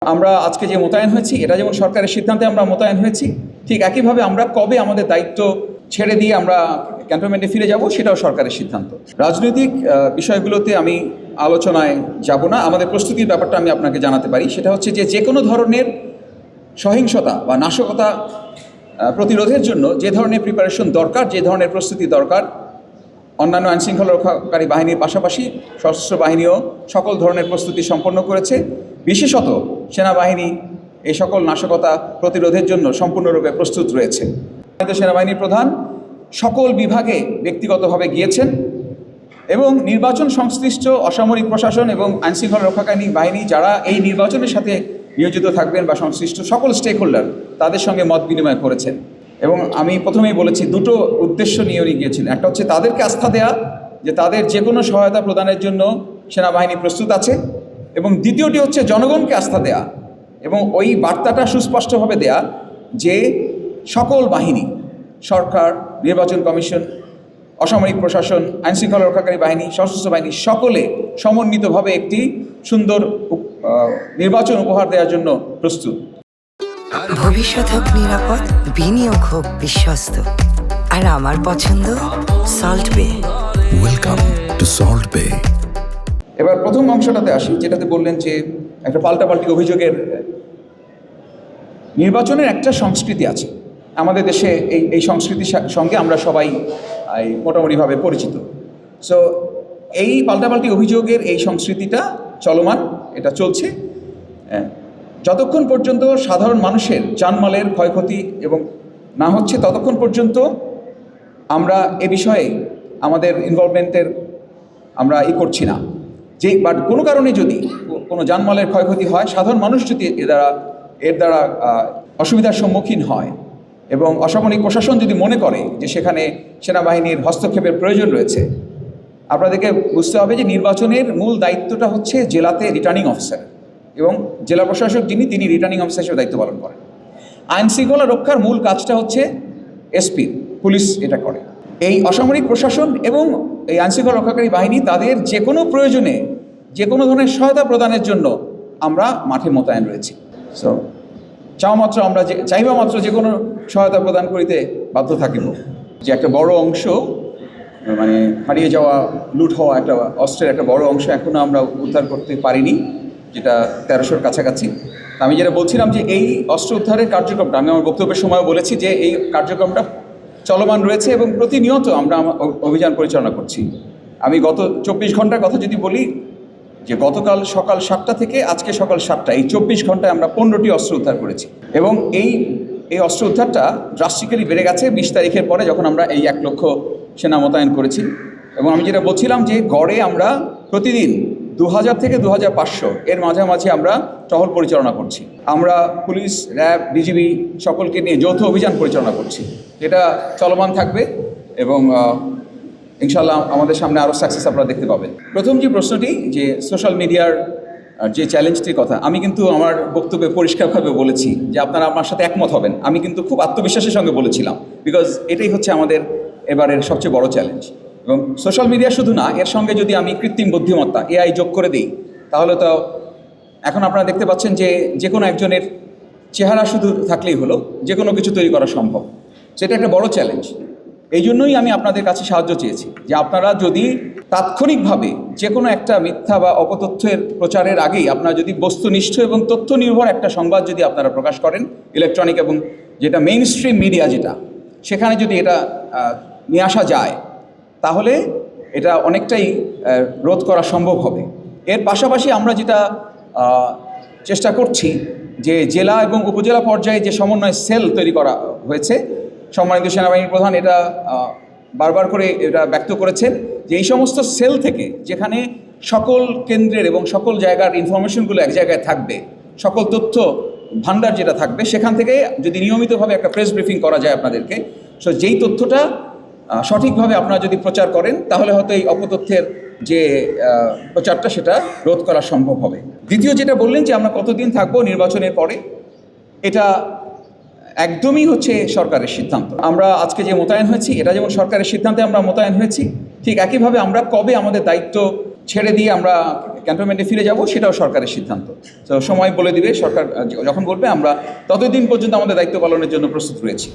আমরা আজকে যে মোতায়েন হয়েছি এটা যেমন সরকারের সিদ্ধান্তে আমরা মোতায়েন হয়েছি, ঠিক একইভাবে আমরা কবে আমাদের দায়িত্ব ছেড়ে দিয়ে আমরা ক্যান্টনমেন্টে ফিরে যাব সেটাও সরকারের সিদ্ধান্ত। রাজনৈতিক বিষয়গুলোতে আমি আলোচনায় যাব না। আমাদের প্রস্তুতির ব্যাপারটা আমি আপনাকে জানাতে পারি, সেটা হচ্ছে যে কোনো ধরনের সহিংসতা বা নাশকতা প্রতিরোধের জন্য যে ধরনের প্রিপারেশন দরকার, যে ধরনের প্রস্তুতি দরকার, অন্যান্য আইনশৃঙ্খলা রক্ষাকারী বাহিনীর পাশাপাশি সশস্ত্র বাহিনীও সকল ধরনের প্রস্তুতি সম্পন্ন করেছে। বিশেষত সেনাবাহিনী এই সকল নাশকতা প্রতিরোধের জন্য সম্পূর্ণরূপে প্রস্তুত রয়েছে। সেনাবাহিনীর প্রধান সকল বিভাগে ব্যক্তিগতভাবে গিয়েছেন এবং নির্বাচন সংশ্লিষ্ট অসামরিক প্রশাসন এবং আইনশৃঙ্খলা রক্ষাকারী বাহিনী যারা এই নির্বাচনের সাথে নিয়োজিত থাকবেন বা সংশ্লিষ্ট সকল স্টেক হোল্ডার তাদের সঙ্গে মত বিনিময় করেছেন। এবং আমি প্রথমেই বলেছি দুটো উদ্দেশ্য নিয়ে উনি গিয়েছিলেন। একটা হচ্ছে তাদেরকে আস্থা দেয়া যে তাদের যে কোনো সহায়তা প্রদানের জন্য সেনাবাহিনী প্রস্তুত আছে, এবং দ্বিতীয়টি হচ্ছে জনগণকে আস্থা দেয়া এবং ওই বার্তাটা সুস্পষ্টভাবে দেয়া যে সকল বাহিনী, সরকার, নির্বাচন কমিশন, অসামরিক প্রশাসন, আইনশৃঙ্খলা রক্ষাকারী বাহিনী, সশস্ত্র বাহিনী সকলে সমন্বিতভাবে একটি সুন্দর নির্বাচন উপহার দেওয়ার জন্য প্রস্তুত। ভবিষ্যৎ হোক নিরাপদ, বিনিয়োগ হোক বিশ্বস্ত, আর আমার পছন্দ সল্ট বে। ওয়েলকাম টু সল্ট বে। এবার প্রথম অংশটাতে আসি, যেটাতে বললেন যে একটা পাল্টাপাল্টি অভিযোগের। নির্বাচনের একটা সংস্কৃতি আছে আমাদের দেশে, এই সংস্কৃতির সঙ্গে আমরা সবাই মোটামুটিভাবে পরিচিত। সো এই পাল্টাপাল্টি অভিযোগের এই সংস্কৃতিটা চলমান, এটা চলছে যতক্ষণ পর্যন্ত সাধারণ মানুষের জানমালের ক্ষয়ক্ষতি এবং না হচ্ছে ততক্ষণ পর্যন্ত আমরা এ বিষয়ে আমাদের ইনভলভমেন্টের আমরা করছি না। বাট কোনো কারণে যদি কোনো জানমালের ক্ষয়ক্ষতি হয়, সাধারণ মানুষ যদি এর দ্বারা অসুবিধার সম্মুখীন হয় এবং অসামরিক প্রশাসন যদি মনে করে যে সেখানে সেনাবাহিনীর হস্তক্ষেপের প্রয়োজন রয়েছে, আপনাদেরকে বুঝতে হবে যে নির্বাচনের মূল দায়িত্বটা হচ্ছে জেলাতে রিটার্নিং অফিসার, এবং জেলা প্রশাসক তিনি রিটার্নিং অফিসার হিসেবে দায়িত্ব পালন করেন। আইনশৃঙ্খলা রক্ষার মূল কাজটা হচ্ছে এসপি, পুলিশ এটা করে। এই অসামরিক প্রশাসন এবং এই আইনশৃঙ্খলা রক্ষাকারী বাহিনী তাদের যে কোনো প্রয়োজনে যে কোনো ধরনের সহায়তা প্রদানের জন্য আমরা মাঠে মোতায়েন রয়েছি। সো চাইবা মাত্র যে কোনো সহায়তা প্রদান করিতে বাধ্য থাকিব। যে একটা বড় অংশ মানে হারিয়ে যাওয়া, লুট হওয়া একটা অস্ত্রের একটা বড় অংশ এখনও আমরা উদ্ধার করতে পারিনি, যেটা 1300-র কাছাকাছি। আমি যেটা বলছিলাম যে এই অস্ত্র উদ্ধারের কার্যক্রমটা আমি আমার বক্তব্যের সময় বলেছি যে এই কার্যক্রমটা চলমান রয়েছে এবং প্রতিনিয়ত আমরা অভিযান পরিচালনা করছি। আমি গত 24 ঘন্টার কথা যদি বলি, যে গতকাল সকাল 7টা থেকে আজকে সকাল 7টা, এই 24 ঘন্টায় আমরা 15টি অস্ত্র উদ্ধার করেছি। এবং এই অস্ত্র উদ্ধারটা ড্রাস্টিক্যালি বেড়ে গেছে 20 তারিখের পরে, যখন আমরা এই 1 লক্ষ সেনা মোতায়েন করেছি। এবং আমি যেটা বলছিলাম যে গড়ে আমরা প্রতিদিন 2000 থেকে 2500 এর মাঝামাঝি আমরা টহল পরিচালনা করছি। আমরা পুলিশ, র্যাব, বিজিবি সকলকে নিয়ে যৌথ অভিযান পরিচালনা করছি, এটা চলমান থাকবে এবং ইনশাল্লাহ আমাদের সামনে আরও সাকসেস আপনারা দেখতে পাবেন। প্রথম যে প্রশ্নটি, যে সোশ্যাল মিডিয়ার যে চ্যালেঞ্জটির কথা, আমি কিন্তু আমার বক্তব্যে পরিষ্কারভাবে বলেছি যে আপনারা আমার সাথে একমত হবেন। আমি কিন্তু খুব আত্মবিশ্বাসের সঙ্গে বলেছিলাম, বিকজ এটাই হচ্ছে আমাদের এবারের সবচেয়ে বড় চ্যালেঞ্জ। এবং সোশ্যাল মিডিয়া শুধু না, এর সঙ্গে যদি আমি কৃত্রিম বুদ্ধিমত্তা AI যোগ করে দিই, তাহলে তো এখন আপনারা দেখতে পাচ্ছেন যে কোনো একজনের চেহারা শুধু থাকলেই হলো, যে কোনো কিছু তৈরি করা সম্ভব। সেটা একটা বড় চ্যালেঞ্জ। এই জন্যই আমি আপনাদের কাছে সাহায্য চেয়েছি যে আপনারা যদি তাৎক্ষণিকভাবে যে কোনো একটা মিথ্যা বা অপতথ্যের প্রচারের আগেই আপনারা যদি বস্তুনিষ্ঠ এবং তথ্য নির্ভর একটা সংবাদ যদি আপনারা প্রকাশ করেন, ইলেকট্রনিক এবং যেটা মেইন স্ট্রিম মিডিয়া যেটা, সেখানে যদি এটা নিয়ে আসা যায়, তাহলে এটা অনেকটাই রোধ করা সম্ভব হবে। এর পাশাপাশি আমরা যেটা চেষ্টা করছি যে জেলা এবং উপজেলা পর্যায়ে যে সমন্বয় সেল তৈরি করা হয়েছে, সম্মানিত সেনাবাহিনীর প্রধান এটা বারবার করে এটা ব্যক্ত করেছেন যে এই সমস্ত সেল থেকে, যেখানে সকল কেন্দ্রের এবং সকল জায়গার ইনফরমেশনগুলো এক জায়গায় থাকবে, সকল তথ্য ভান্ডার যেটা থাকবে, সেখান থেকে যদি নিয়মিতভাবে একটা প্রেস ব্রিফিং করা যায় আপনাদেরকে, সো যেই তথ্যটা সঠিকভাবে আপনারা যদি প্রচার করেন, তাহলে হয়তো এই অপতথ্যের যে প্রচারটা সেটা রোধ করা সম্ভব হবে। দ্বিতীয় যেটা বললেন যে আমরা কতদিন থাকবো নির্বাচনের পরে, এটা একদমই হচ্ছে সরকারের সিদ্ধান্ত। আমরা আজকে যে মোতায়েন হয়েছি এটা যেমন সরকারের সিদ্ধান্তে আমরা মোতায়েন হয়েছি, ঠিক একইভাবে আমরা কবে আমাদের দায়িত্ব ছেড়ে দিয়ে আমরা ক্যান্টনমেন্টে ফিরে যাব সেটাও সরকারের সিদ্ধান্ত। তো সময় বলে দিবে, সরকার যখন বলবে আমরা ততদিন পর্যন্ত আমাদের দায়িত্ব পালনের জন্য প্রস্তুত রয়েছি।